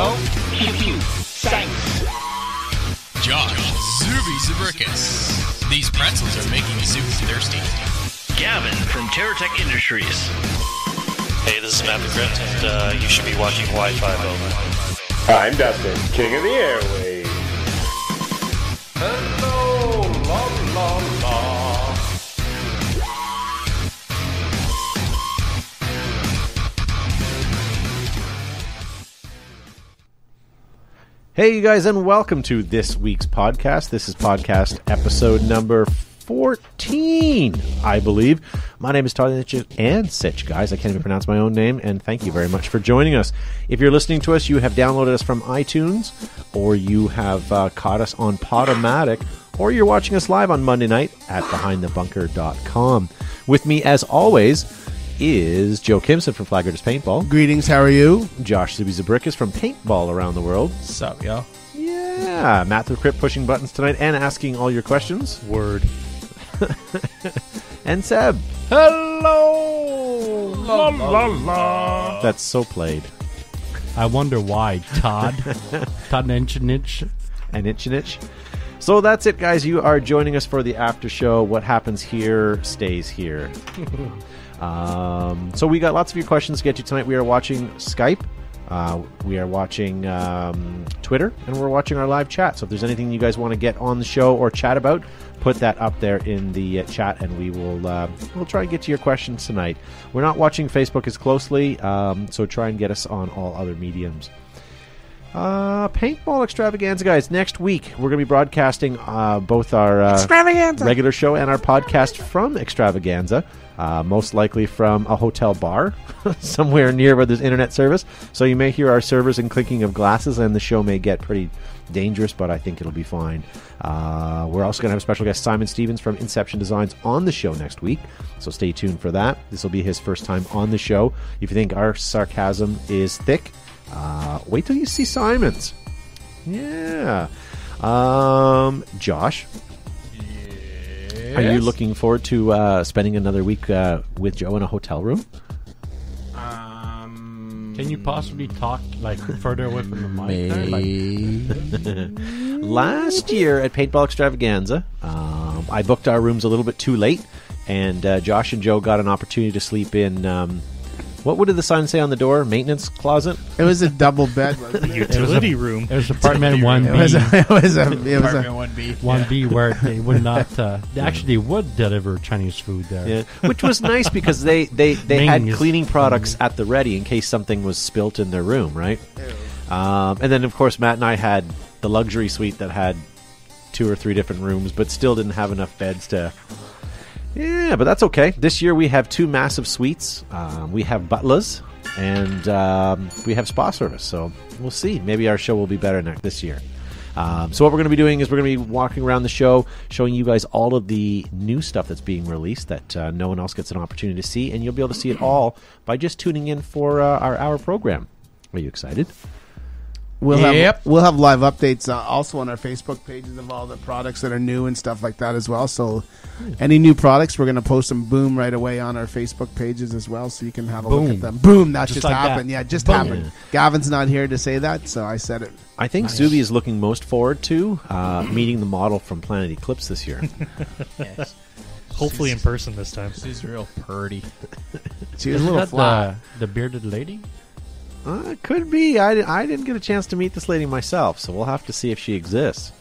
Joe, Pew Pew, thanks. Josh, Zuby Zabrickus. These pretzels are making me super thirsty. Gavin from TerraTech Industries. Hey, this is Matt the Crypt, and you should be watching Wi-Fi over. I'm Dustin, king of the airwaves. Hello, la la la. Hey, you guys, and welcome to this week's podcast. This is podcast episode number 14, I believe. My name is Todd and Sitch, guys. I can't even pronounce my own name, and thank you very much for joining us. If you're listening to us, you have downloaded us from iTunes, or you have caught us on Podomatic, or you're watching us live on Monday night at BehindTheBunker.com. With me, as always, is Joe Kimson from Flaggers Paintball. Greetings, how are you? Josh Zuby Zabrickus from Paintball around the world. Sup, yo? Yeah, Matt the Crypt pushing buttons tonight and asking all your questions. Word. And Seb. Hello! La la la! That's so played. I wonder why, Todd. Todd Inchinich. And Inchinich. So that's it, guys. You are joining us for the after show. What happens here stays here. So we got lots of your questions to get to tonight. We are watching Skype. We are watching Twitter, and we're watching our live chat. So if there's anything you guys want to get on the show or chat about, put that up there in the chat, and we will we'll try and get to your questions tonight. We're not watching Facebook as closely, so try and get us on all other mediums. Paintball Extravaganza, guys. Next week, we're going to be broadcasting both our regular show and our podcast from Extravaganza. Most likely from a hotel bar somewhere near where there's internet service. So you may hear our servers and clinking of glasses, and the show may get pretty dangerous, but I think it'll be fine. We're also going to have special guest Simon Stevens from Inception Designs on the show next week, so stay tuned for that. This will be his first time on the show. If you think our sarcasm is thick, wait till you see Simon's. Yeah. Josh? Are you looking forward to spending another week with Joe in a hotel room? Can you possibly talk like further away from the mic? Last year at Paintball Extravaganza, I booked our rooms a little bit too late, and Josh and Joe got an opportunity to sleep in... what did the sign say on the door? Maintenance closet? It was a double bed, wasn't it? Utility room. It was apartment 1B. It was apartment 1B. 1B where they would not... they actually would deliver Chinese food there. Yeah. Which was nice because they had cleaning products at the ready in case something was spilt in their room, right? And then, of course, Matt and I had the luxury suite that had 2 or 3 different rooms, but still didn't have enough beds to... Yeah, but that's okay. This year we have 2 massive suites. We have butlers, and we have spa service. So we'll see. Maybe our show will be better this year. So what we're going to be doing is we're going to be walking around the show, showing you guys all of the new stuff that's being released that no one else gets an opportunity to see, and you'll be able to see it all by just tuning in for our hour program. Are you excited? We'll have live updates also on our Facebook pages of all the products that are new and stuff like that as well. So any new products, we're going to post them right away on our Facebook pages as well, so you can have a look at them. Boom, that just like happened. That. Yeah, just happened. Gavin's not here to say that, so I said it. I think Zuby is looking most forward to meeting the model from Planet Eclipse this year. Yes. Hopefully in person this time. She's real purty. She was a little flat. The bearded lady? Could be. I didn't get a chance to meet this lady myself, so we'll have to see if she exists.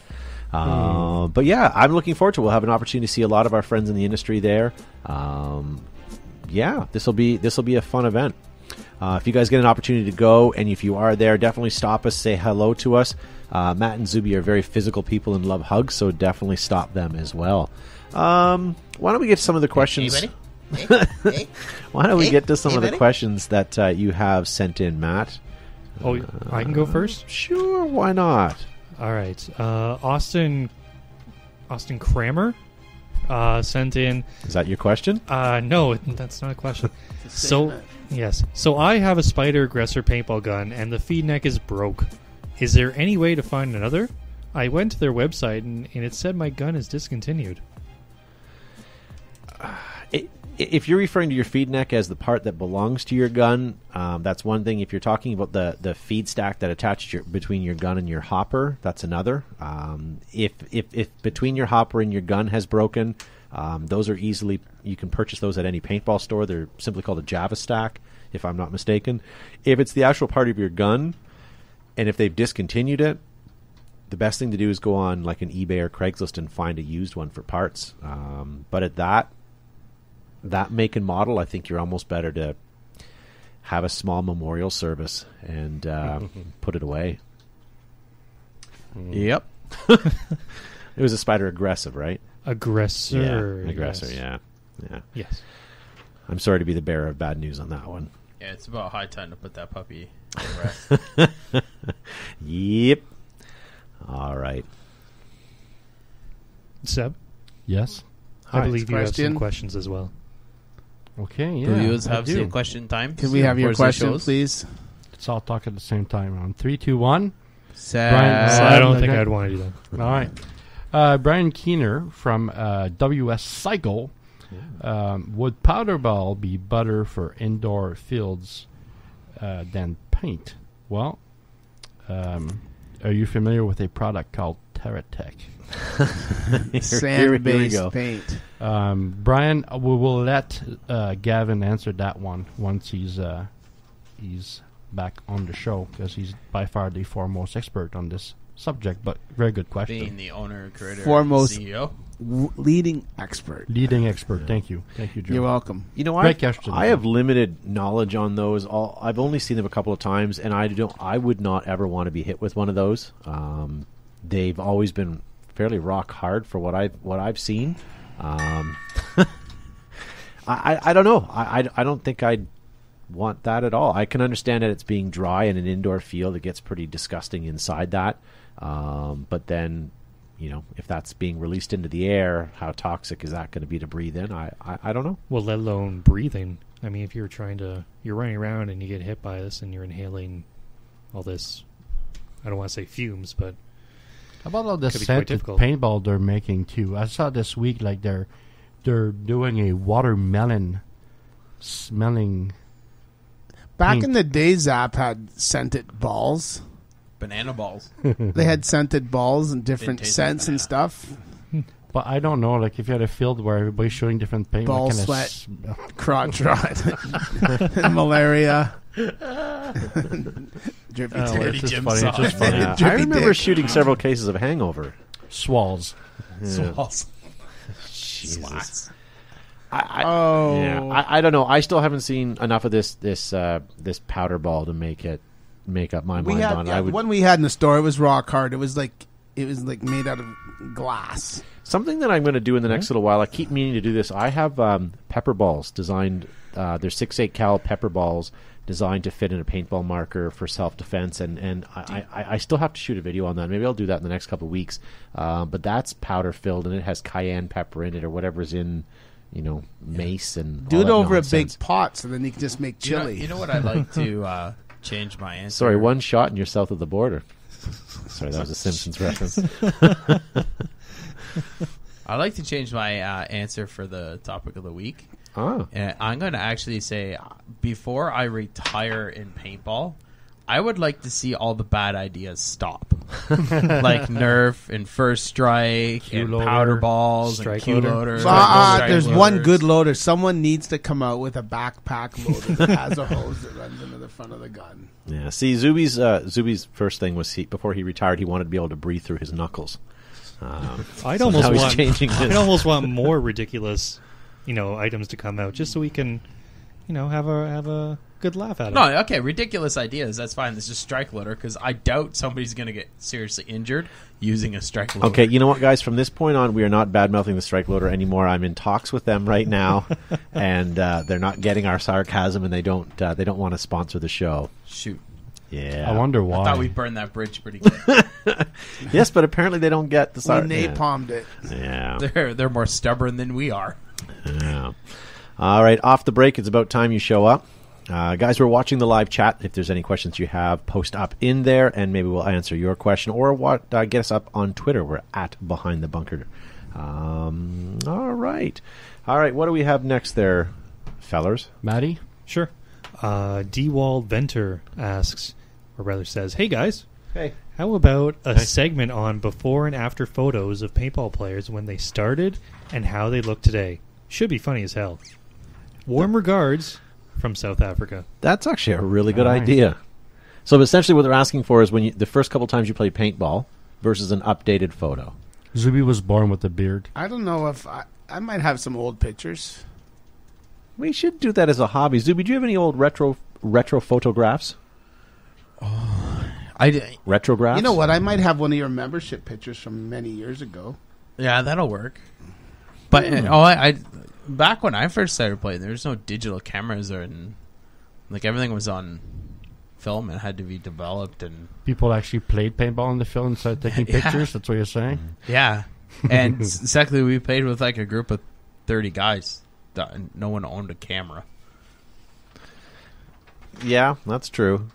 But yeah, I'm looking forward to it. We'll have an opportunity to see a lot of our friends in the industry there. Yeah, this will be a fun event. If you guys get an opportunity to go, and if you are there, definitely stop us, say hello to us. Matt and Zuby are very physical people and love hugs, so definitely stop them as well. Why don't we get some of the questions? Hey, buddy. Why don't we get to some of the questions that you have sent in, Matt? Oh, I can go first? Sure, why not? All right. Austin Kramer sent in... Is that your question? No, that's not a question. Yes. So I have a Spider Aggressor paintball gun, and the feed neck is broke. Is there any way to find another? I went to their website, and it said my gun is discontinued. If you're referring to your feed neck as the part that belongs to your gun, that's one thing. If you're talking about the feed stack that attaches between your gun and your hopper, that's another. If between your hopper and your gun has broken, those are easily, you can purchase those at any paintball store. They're simply called a Java stack, if I'm not mistaken. If it's the actual part of your gun, and if they've discontinued it, the best thing to do is go on like an eBay or Craigslist and find a used one for parts. But at that make and model, I think you're almost better to have a small memorial service and put it away. Yep. It was a Spider Aggressive, right? Aggressor. Yeah, Aggressor, yes. yeah. Yes. I'm sorry to be the bearer of bad news on that one. Yeah, it's about high time to put that puppy to rest. Yep. All right. Seb? Yes? I believe you have some questions as well. Okay, yeah. Do you have some question time? Can we have your question, please? Let's all talk at the same time. On 3, 2, 1. I don't think I'd want to do that. All right. Brian Keener from WS Cycle. Would powder ball be better for indoor fields than paint? Well, are you familiar with a product called TerraTech? Sand-based paint. Brian, we will let Gavin answer that one once he's back on the show, because he's by far the foremost expert on this subject. But very good question. Being the owner, creator, foremost CEO. Leading expert. Leading expert. Thank you, Joe. You're welcome. You know, Great question. I have limited knowledge on those. I've only seen them a couple of times, and I would not ever want to be hit with one of those. They've always been fairly rock hard for what I've seen. I don't know. I don't think I'd want that at all. I can understand that it's being dry in an indoor field. It gets pretty disgusting inside that. But then, you know, if that's being released into the air, how toxic is that going to be to breathe in? I don't know. Well, let alone breathing. I mean, if you're running around and you get hit by this and you're inhaling all this, I don't want to say fumes, but how about all the scented paintball they're making too? I saw this week like they're doing a watermelon smelling. Back paint. in the day, Zap had scented balls. Banana balls. They had scented balls and different scents and stuff. But I don't know, like if you had a field where everybody's showing different paint, ball sweat, crotch rot, malaria. Drippy it's just funny. It's just funny. I remember shooting several cases of hangover. Swalls. Yeah. Swalls. Jesus. I don't know. I still haven't seen enough of this powder ball to make up my mind on. The one we had in the store, it was rock hard. It was like made out of glass. Something that I'm going to do in the next little while. I keep meaning to do this. I have pepper balls designed. They're 6.8 cal pepper balls designed to fit in a paintball marker for self-defense, and I still have to shoot a video on that. Maybe I'll do that in the next couple of weeks. But that's powder filled, and it has cayenne pepper in it or whatever's in, mace and do all it that over nonsense. a big pot, so then you can just make chili. You know what I'd like to change my answer. Sorry, one shot and you're south of the border. Sorry, that was a Simpsons reference. I'd like to change my answer for the topic of the week. Oh. And I'm going to actually say, before I retire in paintball, I would like to see all the bad ideas stop. Like Nerf and First Strike and powder balls and Q-loader. There's one good loader. Someone needs to come out with a backpack loader that has a hose that runs into the front of the gun. Yeah, see, Zuby's first thing was before he retired, he wanted to be able to breathe through his knuckles. I'd almost want more ridiculous, items to come out just so we can, have a good laugh at it. No, okay, ridiculous ideas. That's fine. This is strike loader because I doubt somebody's going to get seriously injured using a strike loader. Okay, you know what, guys? From this point on, we are not bad-mouthing the strike loader anymore. I'm in talks with them right now, and they're not getting our sarcasm, and they don't want to sponsor the show. Shoot. Yeah. I wonder why. I thought we burned that bridge pretty good. Yes, but apparently they don't get the sarcasm. We napalmed it. Yeah. They're more stubborn than we are. Yeah. All right, off the break, it's about time you show up. Guys, we're watching the live chat. If there's any questions you have, post up in there, and maybe we'll answer your question. Or get us up on Twitter. We're at Behind the Bunker All right. What do we have next there, fellers? Maddie? Sure. D-Wald Venter asks, or rather says, "Hey guys, Hey. how about a segment on before and after photos of paintball players when they started and how they look today? Should be funny as hell. Warm regards from South Africa." That's actually a really good idea. So essentially what they're asking for is when the first couple times you played paintball versus an updated photo. Zuby was born with a beard. I don't know if I might have some old pictures. We should do that as a hobby. Zuby, do you have any old retro photographs? Retrographs? You know what? I might have one of your membership pictures from many years ago. Yeah, that'll work. But I back when I first started playing, there was no digital cameras like everything was on film and had to be developed, and people actually played paintball in the film and started taking pictures. That's what you're saying. Yeah, and secondly, we played with like a group of 30 guys. No one owned a camera. Yeah, that's true.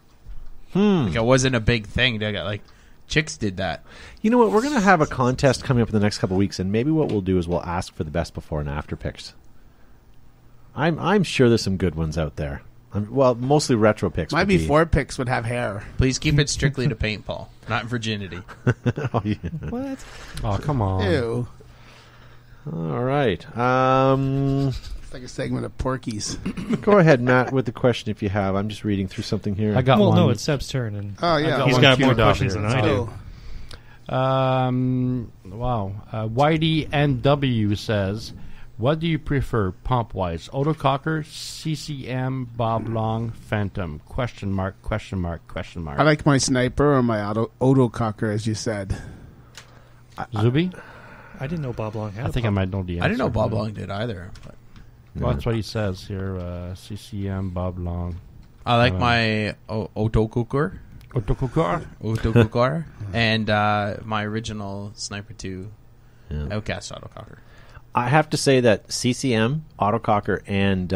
Like it wasn't a big thing. They got like chicks did that. You know what? We're going to have a contest coming up in the next couple of weeks, and maybe what we'll do is we'll ask for the best before and after pics. I'm sure there's some good ones out there. Mostly retro pics. My before pics would have hair. Please keep it strictly to paintball, not virginity. Oh, yeah. What? Oh, come on. Ew. All right. It's like a segment of Porky's. Go ahead, Matt, with the question if you have. I'm just reading through something here. I got one. No, it's Seb's turn. And Oh, yeah. he's got more questions than I do. Wow. Whitey NW says, what do you prefer pump-wise? Autococker, CCM, Bob Long, Phantom? Question mark. I like my sniper or my autococker, as you said. Zuby? I didn't know Bob Long had I think I might know the answer. I didn't know Bob Long did either. But well, that's what he says here. CCM, Bob Long. I like my autococker. Autococker. And my original Sniper 2 Outcast autococker. I have to say that CCM, autococker, and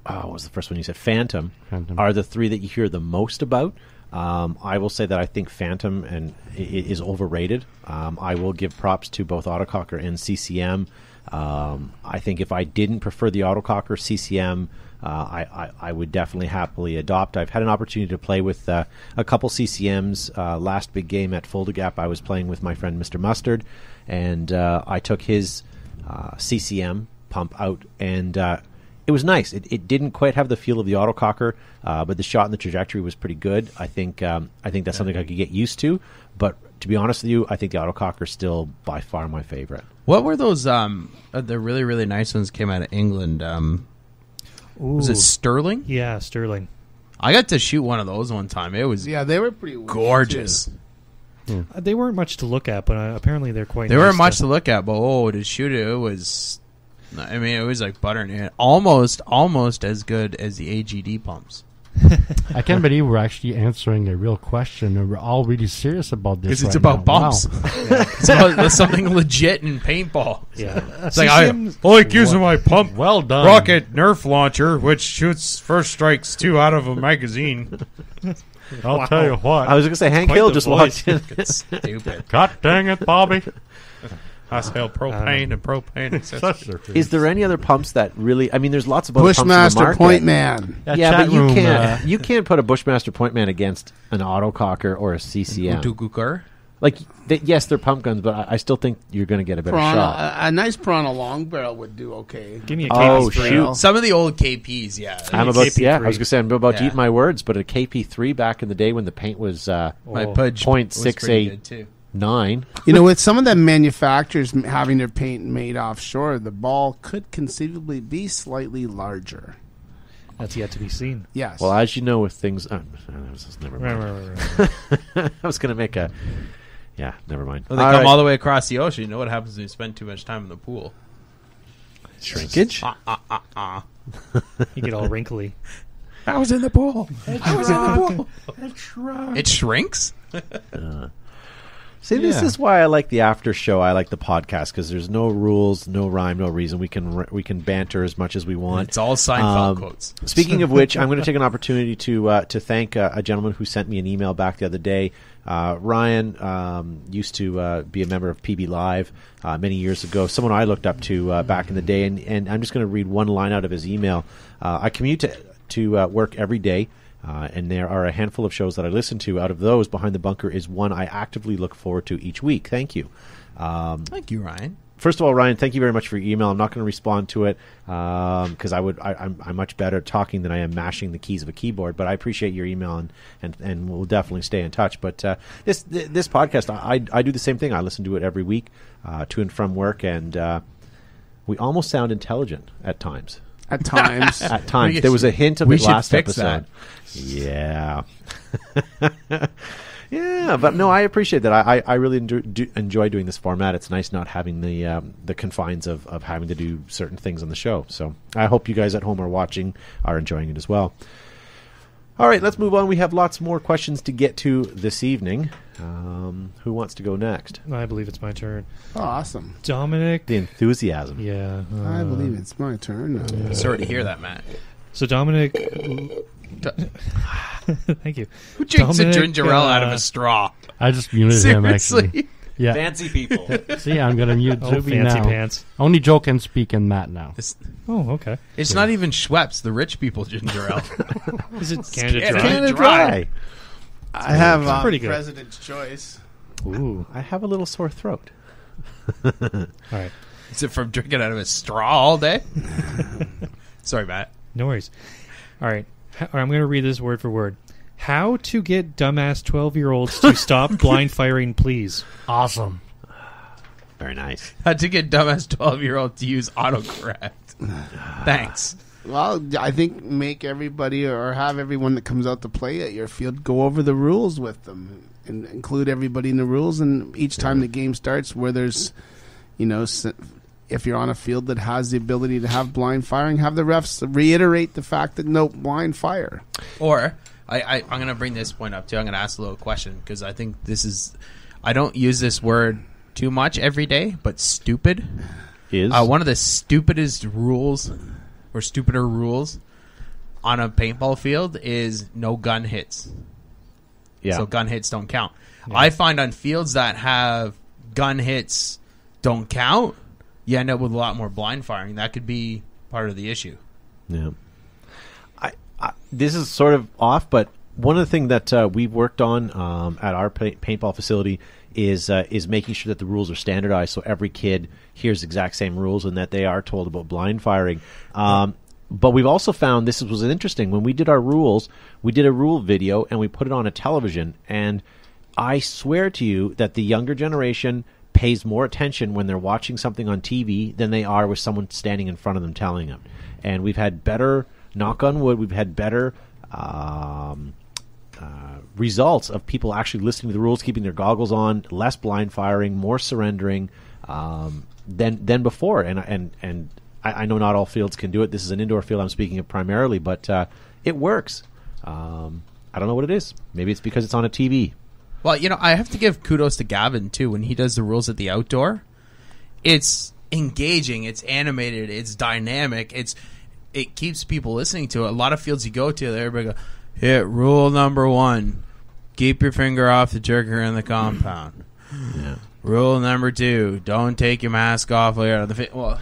what was the first one you said? Phantom are the three that you hear the most about. I will say that I think Phantom is overrated. I will give props to both autococker and CCM. I think if I didn't prefer the autococker, CCM, I would definitely happily adopt. I've had an opportunity to play with a couple CCMs. Last big game at Foldagap, I was playing with my friend Mr. Mustard, and I took his CCM pump out, and it was nice. It didn't quite have the feel of the autococker, but the shot and the trajectory was pretty good. I think that's something I could get used to. But to be honest with you, I think the autococker is still by far my favorite. What were those? The really really nice ones came out of England. Was it Sterling? Yeah, Sterling. I got to shoot one of those one time. It was they were pretty gorgeous. They weren't much to look at, but apparently they're quite. They weren't much to look at, but to shoot it was. I mean, it was like butter in it. Almost as good as the AGD pumps. I can't believe we're actually answering a real question, and we're all really serious about this. Because it's about bumps. Wow. It's about something legit in paintball. Yeah, it's like I like using my pump. Well done. Rocket Nerf launcher, which shoots first strikes 2 out of a magazine. I'll tell you what. I was going to say Hank Hill just walked in. Stupid. God dang it, Bobby. I sell propane and propane. Is there any other pumps that really? I mean, there's lots of other pumps in the Bushmaster market. Point Man. Yeah, but you can't put a Bushmaster Point Man against an autococker or a CCM. Like, yes, they're pump guns, but I still think you're going to get a better shot. A nice Piranha long barrel would do okay. Give me a KP3. Shoot. Some of the old KPs, yeah. I was going to say I'm about to eat my words, but a KP3 back in the day when the paint was my Pudge 0.689. You know, with some of the manufacturers having their paint made offshore, the ball could conceivably be slightly larger. That's yet to be seen. Yes. Well, as you know, with things, never mind. I was going to make a. Yeah, never mind. Well, they come all the way across the ocean. You know what happens when you spend too much time in the pool? Shrinkage. You get all wrinkly. I was in the pool. I was in the pool. It shrinks. See, this is why I like the after show. I like the podcast because there's no rules, no rhyme, no reason. We can banter as much as we want. It's all Seinfeld quotes. Speaking of which, I'm going to take an opportunity to thank a gentleman who sent me an email back the other day. Ryan used to be a member of PB Live many years ago. Someone I looked up to back in the day, and I'm just going to read one line out of his email. I commute to work every day. And there are a handful of shows that I listen to. Out of those, Behind the Bunker is one I actively look forward to each week. Thank you. Thank you, Ryan. First of all, Ryan, thank you very much for your email. I'm not going to respond to it because I'm much better at talking than I am mashing the keys of a keyboard. But I appreciate your email, and we'll definitely stay in touch. But this podcast, I do the same thing. I listen to it every week to and from work, and we almost sound intelligent at times. At times. At times. There was a hint of it last episode. That. Yeah. Yeah, but no, I appreciate that. I really enjoy doing this format. It's nice not having the confines of having to do certain things on the show. So I hope you guys at home are enjoying it as well. All right, let's move on. We have lots more questions to get to this evening. Who wants to go next? I believe it's my turn. Oh, awesome. Dominic. The enthusiasm. Yeah. I believe it's my turn. Sorry to hear that, Matt. So Dominic... Thank you. Who drinks a ginger ale out of a straw? I just muted him, actually. Yeah. Fancy people. See, I'm going to mute Zuby fancy now. pants. Only Joe can speak in Matt now. Okay. It's not even Schweppes, the rich people ginger ale. Is it Canada Dry? Canada Dry. I have pretty good. President's Choice. Ooh, I have a little sore throat. All right. Is it from drinking out of a straw all day? Sorry, Matt. No worries. All right. I'm going to read this word for word. How to get dumbass 12-year-olds to stop blind firing, please. Awesome. Very nice. How to get dumbass 12-year-old to use autocorrect. Thanks. Well, I think make everybody or have everyone that comes out to play at your field go over the rules with them and include everybody in the rules. And each time the game starts where there's, if you're on a field that has the ability to have blind firing, have the refs reiterate the fact that no blind fire. Or I'm going to bring this point up too. I'm going to ask a little question because I think I don't use this word too much every day, but stupid is one of the stupidest rules or stupider rules on a paintball field is no gun hits. Yeah. So gun hits don't count. Yeah. I find on fields that have gun hits don't count, you end up with a lot more blind firing. That could be part of the issue. Yeah. This is sort of off, but one of the things that we've worked on at our paintball facility is making sure that the rules are standardized so every kid hears the exact same rules and that they are told about blind firing. But we've also found this was interesting. When we did our rules, we did a rule video and we put it on a television. And I swear to you that the younger generation pays more attention when they're watching something on TV than they are with someone standing in front of them telling them. And we've had better, knock on wood, we've had better results of people actually listening to the rules, keeping their goggles on, less blind firing, more surrendering than before. And I know not all fields can do it. This is an indoor field I'm speaking of primarily, but it works. I don't know what it is. Maybe it's because it's on a TV. Well, I have to give kudos to Gavin, too, when he does the rules at the outdoor. It's engaging, it's animated, it's dynamic, it keeps people listening to it. A lot of fields you go to, everybody go, hit rule number 1, keep your finger off the trigger in the compound. Yeah. Rule number 2, don't take your mask off while you're out of the field. Well,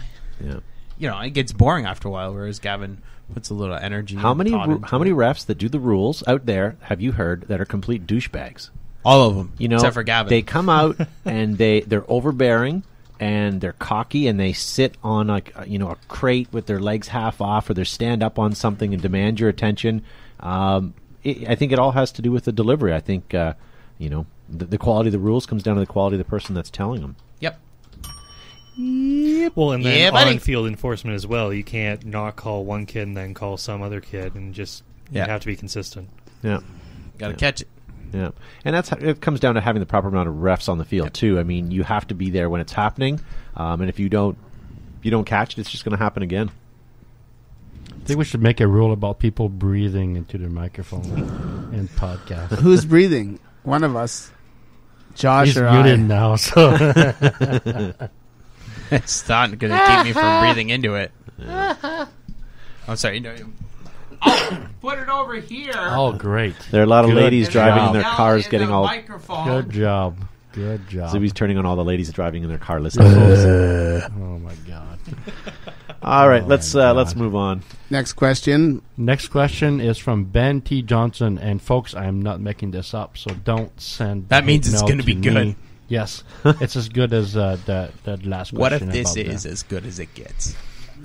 it gets boring after a while, whereas Gavin puts a little energy. How many refs that do the rules out there have you heard that are complete douchebags? All of them, except for Gavin. They come out and they're overbearing and they're cocky and they sit on a crate with their legs half off, or they stand up on something and demand your attention. I think it all has to do with the delivery. I think the quality of the rules comes down to the quality of the person that's telling them. Yep. Well, and then on-field enforcement as well. You can't not call one kid and then call some other kid, and you have to be consistent. Yeah. Got to catch it. Yeah, and it comes down to having the proper amount of refs on the field too. I mean, you have to be there when it's happening, and if you don't catch it, it's just going to happen again. I think we should make a rule about people breathing into their microphone in podcasts. Who's breathing? One of us. Josh He's or muted I? now, so It's not going to keep me from breathing into it. I'm sorry. No, put it over here. oh, great. There are a lot of Good ladies driving in their Yell cars, in getting the all. microphone. Good job. Good job. Zuby's turning on all the ladies driving in their car listening. to this. Oh my God. All right, Oh, let's my God. let's move on. Next question. Next question is from Ben T. Johnson, and folks, I'm not making this up, so don't send. That means it's going gonna be good. Yes, it's as good as that last question. What if this about is that. as good as it gets?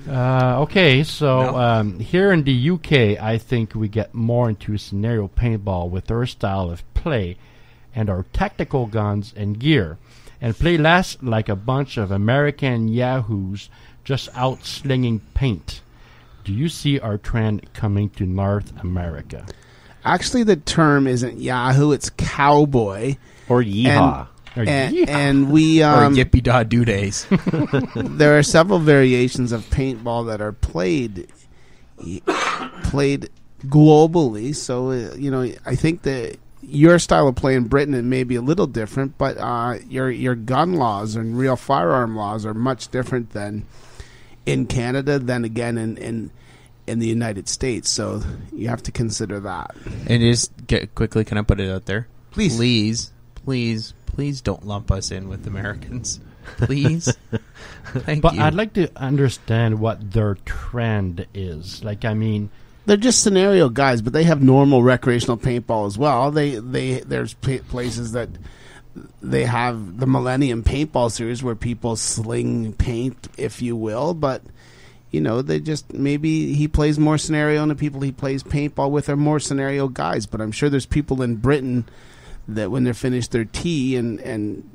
Okay, so No. here in the UK, I think we get more into scenario paintball with our style of play and our tactical guns and gear, and play less like a bunch of American yahoos just out slinging paint. Do you see our trend coming to North America? Actually, the term isn't Yahoo; it's cowboy. Or yeehaw. And we Or yippee da doo days. there are several variations of paintball that are played globally. So I think that your style of play in Britain it may be a little different, but your gun laws and real firearm laws are much different than in Canada. Then again, in the United States. So you have to consider that. And just quickly, can I put it out there? Please. Please don't lump us in with Americans. Please. Thank But you. I'd like to understand what their trend is. Like, I mean, They're just scenario guys, but they have normal recreational paintball as well. There's places that they have the Millennium Paintball Series where people sling paint, if you will. But they just maybe he plays more scenario, and the people he plays paintball with are more scenario guys. But I'm sure there's people in Britain that when they're finished their tea and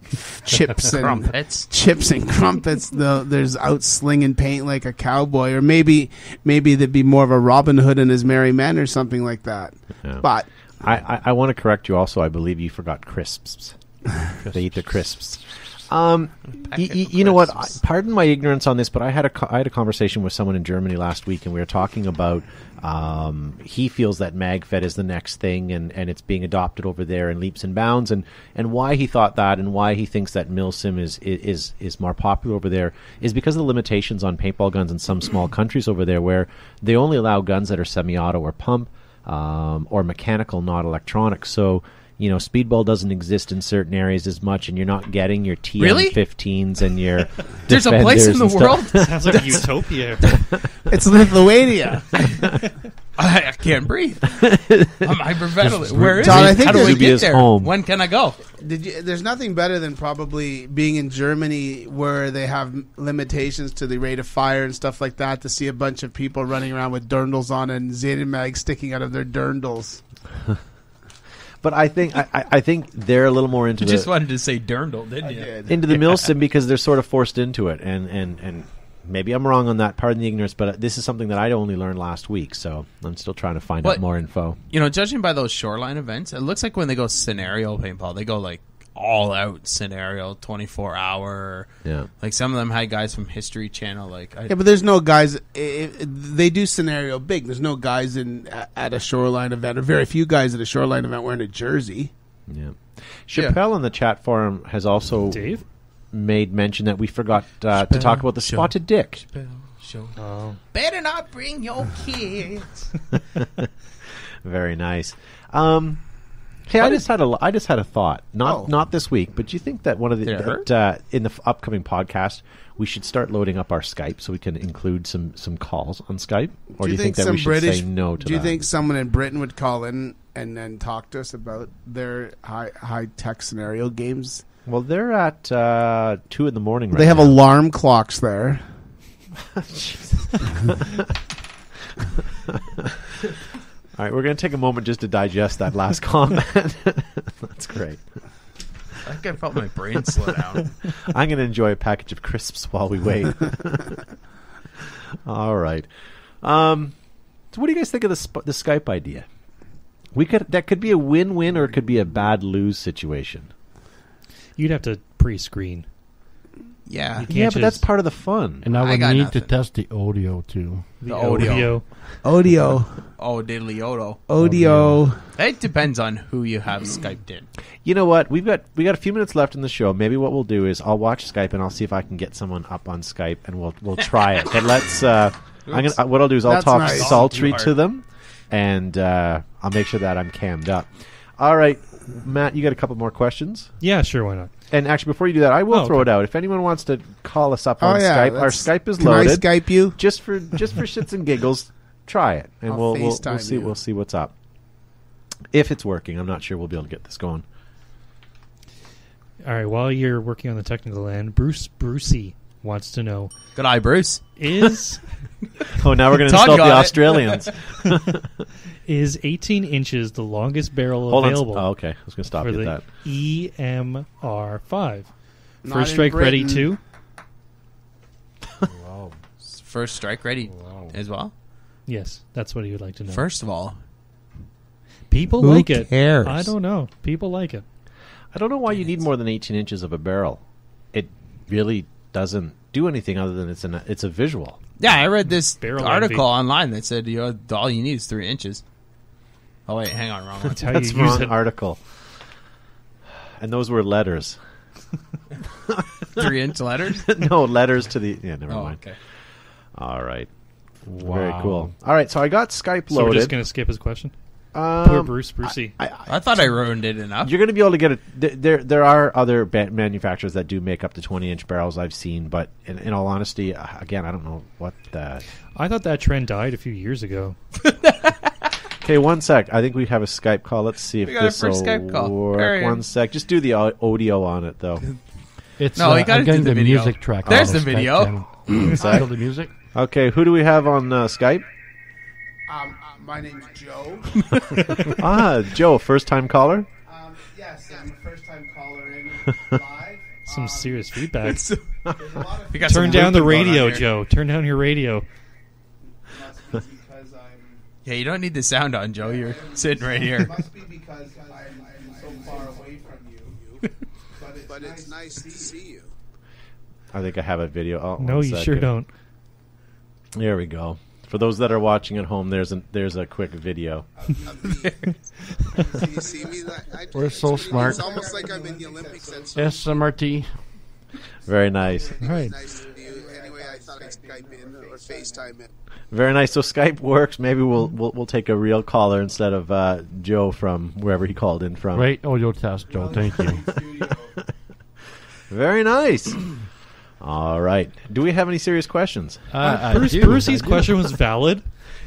chips and crumpets, there's out slinging paint like a cowboy, or maybe there'd be more of a Robin Hood and his merry men or something like that. Yeah. But I want to correct you also. I believe you forgot crisps. They eat the crisps. You know what? Pardon my ignorance on this, but I had a conversation with someone in Germany last week, and we were talking about he feels that MagFed is the next thing, and it's being adopted over there in leaps and bounds, and why he thought that, and why he thinks that milsim is more popular over there is because of the limitations on paintball guns in some small countries over there, where they only allow guns that are semi-auto or pump or mechanical, not electronic. So speedball doesn't exist in certain areas as much, and you're not getting your TM15s and your There's a place in the world? Sounds like utopia. it's Lithuania. I can't breathe. I'm hyperventilating. Where is John, it? I think How do we Zuby get is there? home. When can I go? There's nothing better than probably being in Germany where they have limitations to the rate of fire and stuff like that, to see a bunch of people running around with dirndls on and Xenomag sticking out of their dirndls. But I think they're a little more into You just wanted to say dirndl, didn't you? into the milsim because they're sort of forced into it, and maybe I'm wrong on that. Pardon the ignorance, but this is something that I only learned last week, so I'm still trying to find out more info. Judging by those shoreline events, it looks like when they go scenario paintball, they go like all out scenario, 24-hour. Yeah, like some of them had guys from History Channel. Yeah, but there's no guys. They do scenario big. There's no guys at a shoreline event, or very few guys at a shoreline event wearing a jersey. Yeah. Chappelle on the chat forum has also made mention that we forgot to talk about the spotted dick. Better not bring your kids. Very nice. Hey, I just had a thought. Not this week, but do you think that one of the in the upcoming podcast we should start loading up our Skype so we can include some calls on Skype? Or do you think that we should say no to that? Do you think someone in Britain would call in and then talk to us about their high tech scenario games? Well, they're at 2 in the morning right They have now. alarm clocks there. All right, we're going to take a moment just to digest that last comment. That's great. I think I felt my brain slow down. I'm going to enjoy a package of crisps while we wait. All right. So what do you guys think of the Skype idea? That could be a win-win, or it could be a bad lose situation. You'd have to pre-screen. Yeah. Yeah, but that's part of the fun. And I would got need nothing. to test the audio too. The audio. Audio. Oh, diddly odo. Audio. It depends on who you have Skyped in. You know what? We got a few minutes left in the show. Maybe what we'll do is I'll watch Skype and I'll see if I can get someone up on Skype and we'll try it. And let's. What I'll do is I'll That's talk nice. sultry to them, and I'll make sure that I'm cammed up. All right, Matt, you got a couple more questions? Yeah, sure, why not? And actually, before you do that, I will throw it out. If anyone wants to call us up on Skype, our Skype is loaded. Can I Skype you? Just for shits and giggles, try it, and I'll we'll FaceTime see. you. We'll see what's up. If it's working, I'm not sure we'll be able to get this going. All right, while you're working on the technical end, Brucey wants to know. Good eye, Bruce. Is Oh, now we're going to Talk insult the about it. Australians. is 18 inches the longest barrel Hold on. available Oh, okay. I was going to stop for you the at that. EMR5? Not First in strike ready Britain. too? First strike ready as well. Yes, that's what he would like to know. First of all, People who like it. cares? I don't know. People like it. I don't know why you need more than 18 inches of a barrel. It really doesn't do anything other than it's a visual. Yeah, I read this Barrel article envy. online that said all you need is 3 inches. Oh wait, hang on, wrong one. That's how That's you use wrong it. article. And those were letters. 3-inch letters. No, letters to the... Yeah, never Oh, mind. okay. All right. Wow. Very cool. All right, so I got Skype So we're loaded. just going to skip his question? Poor Brucey. I thought I ruined it enough. You're going to be able to get it. There are other manufacturers that do make up to 20-inch barrels I've seen, but in all honesty, again, I don't know what the... I thought that trend died a few years ago. Okay, one sec. I think we have a Skype call. Let's see if We got our this will first Skype call. work. Hurry. One sec. Just do the audio on it, though. It's No, you gotta I'm getting do the the video. music track. There's on the Skype video. channel. Still the music. Okay, who do we have on Skype? My name's Joe. Joe, first-time caller? Yes, I'm a first-time caller in live. Some serious feedback. We got Turn some down the looping going radio, on here. Joe. Turn down your radio. Must be because I'm. Yeah, you don't need the sound on, Joe. You're sitting right here. Must be because I'm so far away from you. But it's nice to see you. I think I have a video. Oh, No, one you second. sure don't. There we go. For those that are watching at home, there's a quick video. Can you see me? We're so smart. It's almost like I'm in the Olympics. SMRT. Very nice. Right. Nice to meet you. Anyway, I thought I'd Skype in or FaceTime in. Very nice. So Skype works. Maybe we'll take a real caller instead of Joe from wherever he called in from. Right. Audio test, Joe. Thank you. Very nice. All right. Do we have any serious questions? Brucey's question was valid.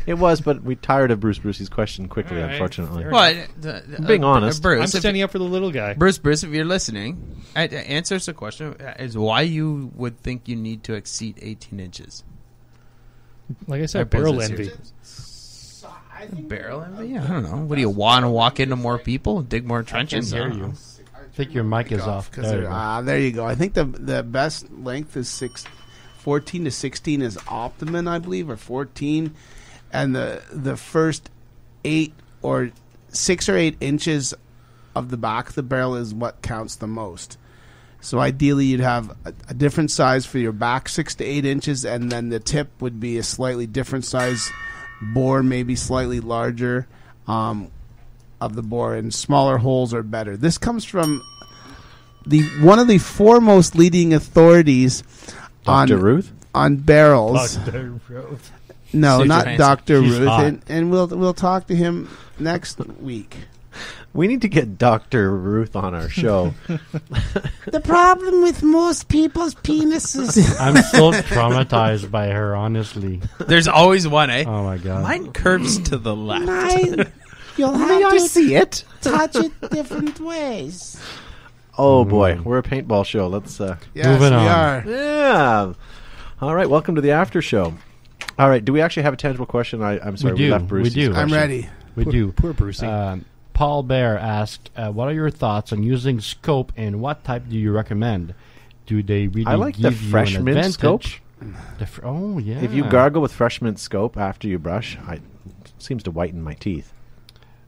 It was, but we tired of Brucey's question quickly, All right. unfortunately. Fair Well, Being honest. Bruce, I'm if- standing up for the little guy. Bruce, if you're listening, answers the question is why you would think you need to exceed 18 inches. Like I I said, pose barrel this envy. here. Barrel envy? Yeah, I don't know. What do you want to walk into more people, dig more trenches? hear you. I think your mic is off. There you go. There you go. I think the best length is 14 to 16 is optimum, I believe, or 14, and the first 6 or 8 inches of the back of the barrel is what counts the most. So ideally, you'd have a different size for your back, 6 to 8 inches, and then the tip would be a slightly different size bore, maybe slightly larger of the bore, and smaller holes are better. This comes from one of the foremost leading authorities Dr. Ruth? on barrels. No, Suit not Johansson. Dr. She's Ruth, hot. and we'll talk to him next week. We need to get Dr. Ruth on our show. The problem with most people's penises. I'm still traumatized by her, honestly. There's always one, eh? Oh, my God. Mine curves to the left. You'll May I see it? touch it different ways. Oh, boy. We're a paintball show. Let's... Yes, Moving we on. are. Yeah. All right. Welcome to the after show. All right. Do we actually have a tangible question? I'm sorry. We do. left Bruce's We do. question. I'm ready. We do. Poor Brucey. Paul Bear asked, what are your thoughts on using scope and what type do you recommend? Do they really I like the give you fresh an mint advantage? scope. Oh, yeah. If you gargle with fresh mint scope after you brush, it seems to whiten my teeth.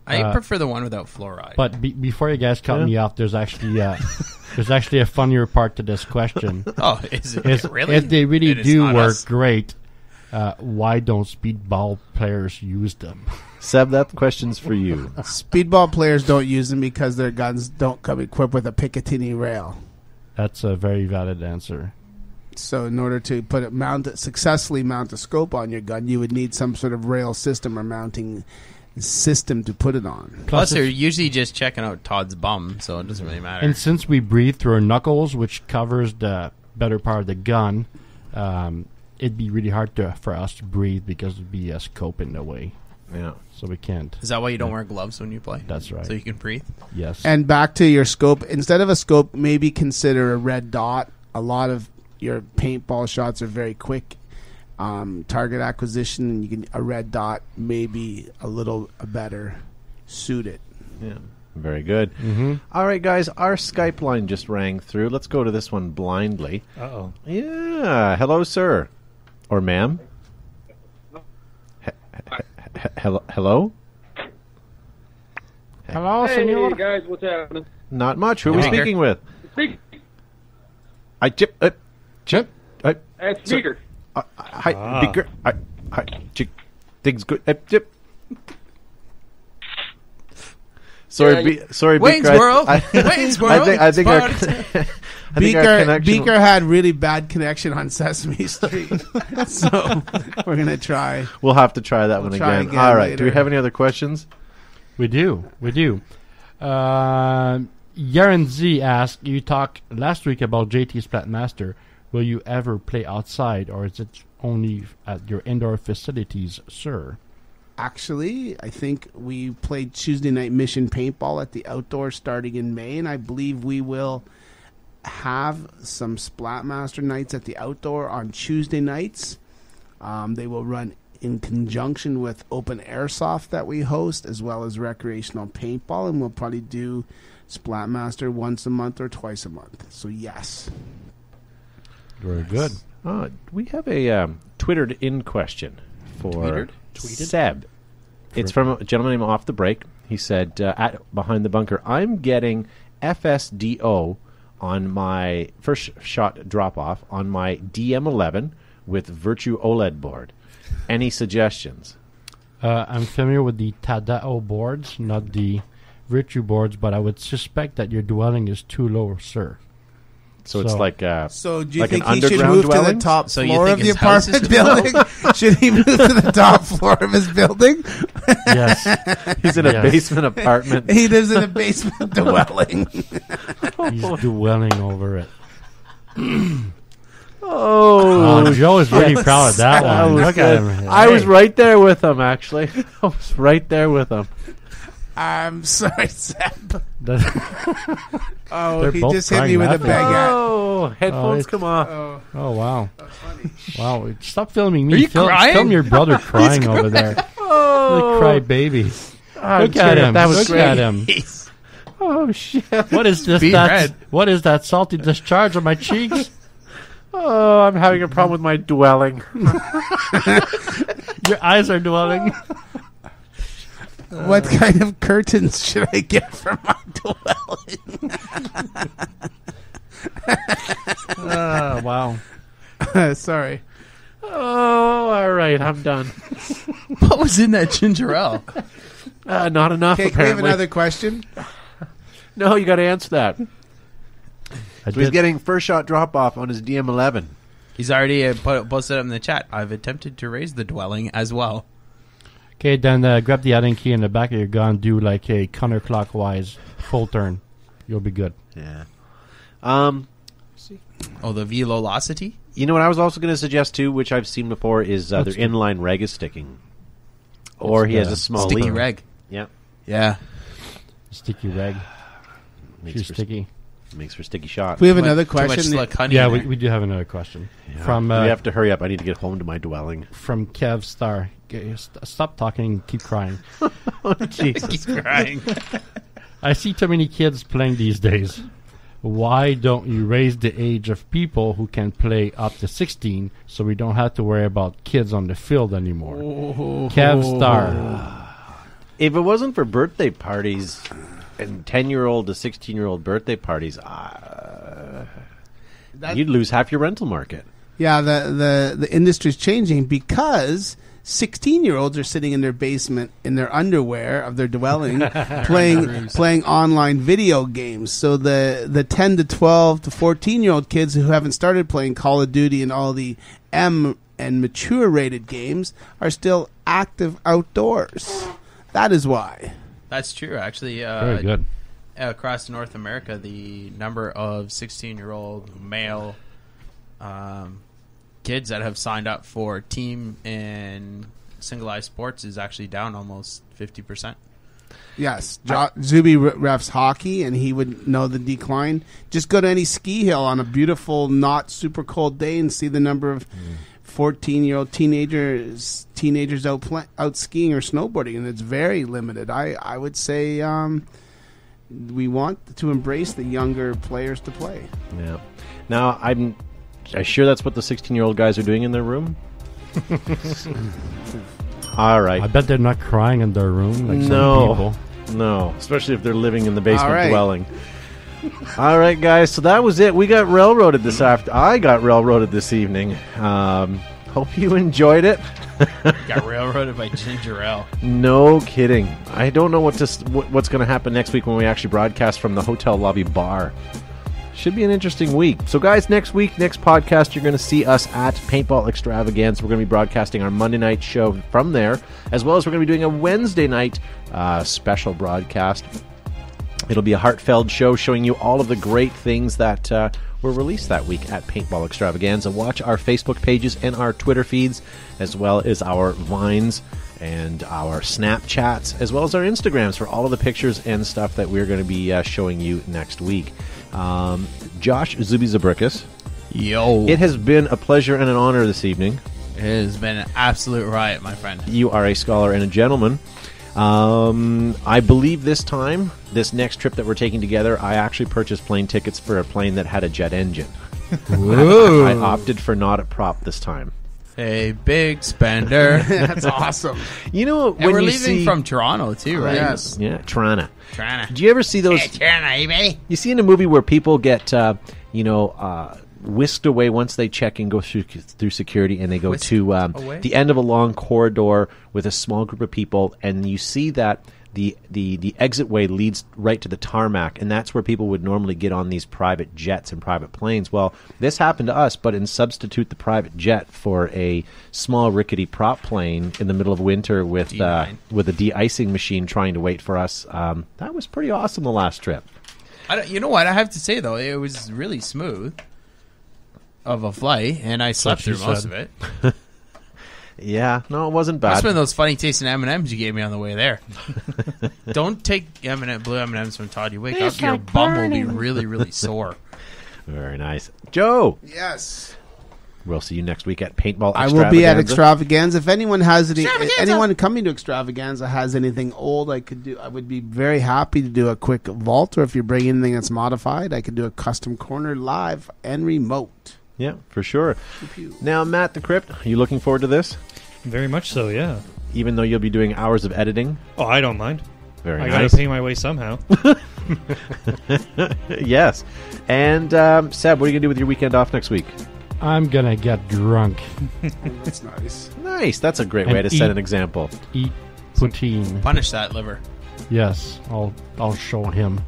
I prefer the one without fluoride. But before you guys cut me off, there's actually a funnier part to this question. Oh, is it really? If they really do work great, why don't speedball players use them? Seb, that question's for you. Speedball players don't use them because their guns don't come equipped with a Picatinny rail. That's a very valid answer. So in order to successfully mount a scope on your gun, you would need some sort of rail system or mounting system to put it on. Plus, they're usually just checking out Todd's bum, so it doesn't really matter. And since we breathe through our knuckles, which covers the better part of the gun, it'd be really hard for us to breathe because there'd be a scope in the way. Yeah. So we can't. Is that why you don't wear gloves when you play? That's right. So you can breathe? Yes. And back to your scope. Instead of a scope, maybe consider a red dot. A lot of your paintball shots are very quick. Target acquisition, and a red dot may be a little better suited. Yeah. Very good. Mm-hmm. All right, guys. Our Skype line just rang through. Let's go to this one blindly. Uh-oh. Yeah. Hello, sir. Or ma'am. Hello? Hello, senor. Hey, guys, what's happening? Not much. Who are we speaking with? Speak. Chip. That's Speaker. Hi, Speaker. Hi, Chip. Things good. Chip. Sorry, Wayne's Beaker. World. Wayne's World. I think our connection. Beaker had really bad connection on Sesame Street, so we're gonna try. We'll have to try that one again. All right. Later. Do we have any other questions? We do. Yaren Z asked, you talked last week about JT Splatmaster. Will you ever play outside, or is it only at your indoor facilities, sir? Actually, I think we played Tuesday Night Mission Paintball at the outdoor starting in May, and I believe we will have some Splatmaster nights at the outdoor on Tuesday nights. They will run in conjunction with open airsoft that we host, as well as recreational paintball, and we'll probably do Splatmaster once a month or twice a month. So yes. Very good. We have a Twittered in question for Seb. It's from a gentleman named Off the Break. He said, at Behind the Bunker, I'm getting FSDO on my first shot drop-off on my DM11 with Virtue OLED board. Any suggestions? I'm familiar with the Tadao boards, not the Virtue boards, but I would suspect that your dwelling is too low, sir. So it's like so do you like think an he should underground move dwelling? to the top So floor you of think the his house is apartment building? Should he move to the top floor of his building? Yes. He's in a basement apartment. He lives in a basement dwelling. He's dwelling over it. Oh, Joe is really proud of that one. Look at him. I was right there with him, actually. I was right there with him. I'm sorry, Seb. They're He both just hit crying me with a laughing. baguette. Oh, headphones it's- come off. Oh, wow. Wow. Stop filming me. Are you crying? Film your brother crying over there. Oh, Cry baby. I'm Look at serious. him. That was Look great. at him. Oh, shit. What is this? Be red. What is that salty discharge on my cheeks? Oh, I'm having a problem with my dwelling. Your eyes are dwelling. What kind of curtains should I get for my dwelling? Wow. Sorry. Oh, all right. I'm done. What was in that ginger ale? Not enough, Okay, can we have apparently. another question? No, you got to answer that. I So he's did- getting first shot drop-off on his DM11. He's already posted up in the chat. I've attempted to raise the dwelling as well. Okay, then grab the adding key in the back of your gun. Do like a counterclockwise full turn. You'll be good. Yeah. Oh, the velocity? You know what I was also going to suggest, too, which I've seen before, is their What's the- inline reg is sticking. Or he has the a small Sticky lever. reg. Yeah. Yeah. Sticky reg. Makes She's for, sticky. makes for sticky shots. We have Too another much question. slick honey Yeah, in we, there. we do have another question Yeah. from we have to hurry up. I need to get home to my dwelling. from Kev Star. Stop talking and keep crying. Oh, Jesus. He's crying. I see too many kids playing these days. Why don't you raise the age of people who can play up to 16 so we don't have to worry about kids on the field anymore? Kev Star. If it wasn't for birthday parties and 10-year-old to 16-year-old birthday parties, you'd lose half your rental market. Yeah, the industry's changing because 16-year-olds are sitting in their basement in their underwear of their dwelling playing online video games. So the 10 to 12 to 14-year-old kids who haven't started playing Call of Duty and all the M and mature rated games are still active outdoors. That is why. That's true, actually. Very good. Across North America, the number of 16-year-old male kids that have signed up for team and single-eye sports is actually down almost 50%. Yes, Zuby refs hockey, and he would know the decline. Just go to any ski hill on a beautiful, not super cold day and see the number of 14-year-old teenagers out skiing or snowboarding, and it's very limited. I would say we want to embrace the younger players to play. Yeah. Now, I'm sure that's what the 16-year-old guys are doing in their room. All right. I bet they're not crying in their room like some people. No, especially if they're living in the basement dwelling. All right, guys. So that was it. We got railroaded this I got railroaded this evening. Hope you enjoyed it. Got railroaded by Ginger Ale. No kidding. I don't know what's going to happen next week when we actually broadcast from the hotel lobby bar. Should be an interesting week. So, guys, next podcast, you're going to see us at Paintball Extravaganza. We're going to be broadcasting our Monday night show from there, as well as we're going to be doing a Wednesday night special broadcast. It'll be a heartfelt show showing you all of the great things that were released that week at Paintball Extravaganza. Watch our Facebook pages and our Twitter feeds, as well as our Vines and our Snapchats, as well as our Instagrams for all of the pictures and stuff that we're going to be showing you next week. Josh Zuby Zabrickus. Yo. It has been a pleasure and an honor this evening. It has been an absolute riot, my friend. You are a scholar and a gentleman. I believe this next trip that we're taking together, I actually purchased plane tickets for a plane that had a jet engine. I opted for not a prop this time. A big spender. That's awesome. You know, and we're leaving from Toronto too, right? Yes. Yeah, Toronto. Toronto. Do you ever see those? Toronto, baby. You see in a movie where people get, whisked away once they check and go through security, and they go to the end of a long corridor with a small group of people, and you see that the exit way leads right to the tarmac, and that's where people would normally get on these private jets and private planes. Well, this happened to us, but in substitute the private jet for a small rickety prop plane in the middle of winter with a de-icing machine trying to wait for us. That was pretty awesome the last trip. You know what? I have to say, though, it was really smooth of a flight, and I slept through most of it. Yeah, no, it wasn't bad. Must have been those funny tasting M&Ms you gave me on the way there. Don't take blue M&Ms from Todd. You wake up, your bum will be really, really sore. Very nice. Joe! Yes. We'll see you next week at Paintball I Extravaganza. will be at Extravaganza. If anyone has anyone coming to Extravaganza has anything old I could do, I would be very happy to do a quick vault, or if you bring anything that's modified, I could do a custom corner live and remote. Yeah, for sure. Now, Matt the Crypt, are you looking forward to this? Very much so, yeah. Even though you'll be doing hours of editing? Oh, I don't mind. Very nice. I gotta pay my way somehow. Yes. And, Seb, what are you going to do with your weekend off next week? I'm gonna get drunk. That's nice. Nice. That's a great way to set an example. Eat poutine. Punish that liver. Yes, I'll show him.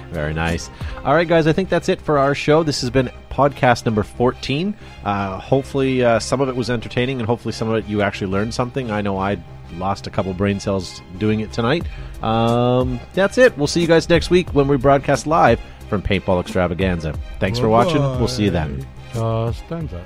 Very nice. All right, guys, I think that's it for our show. This has been podcast number 14. Hopefully some of it was entertaining, and hopefully some of it you actually learned something. I know I lost a couple brain cells doing it tonight. That's it. We'll see you guys next week when we broadcast live from Paintball Extravaganza. Thanks for watching. We'll see you then. Stands up.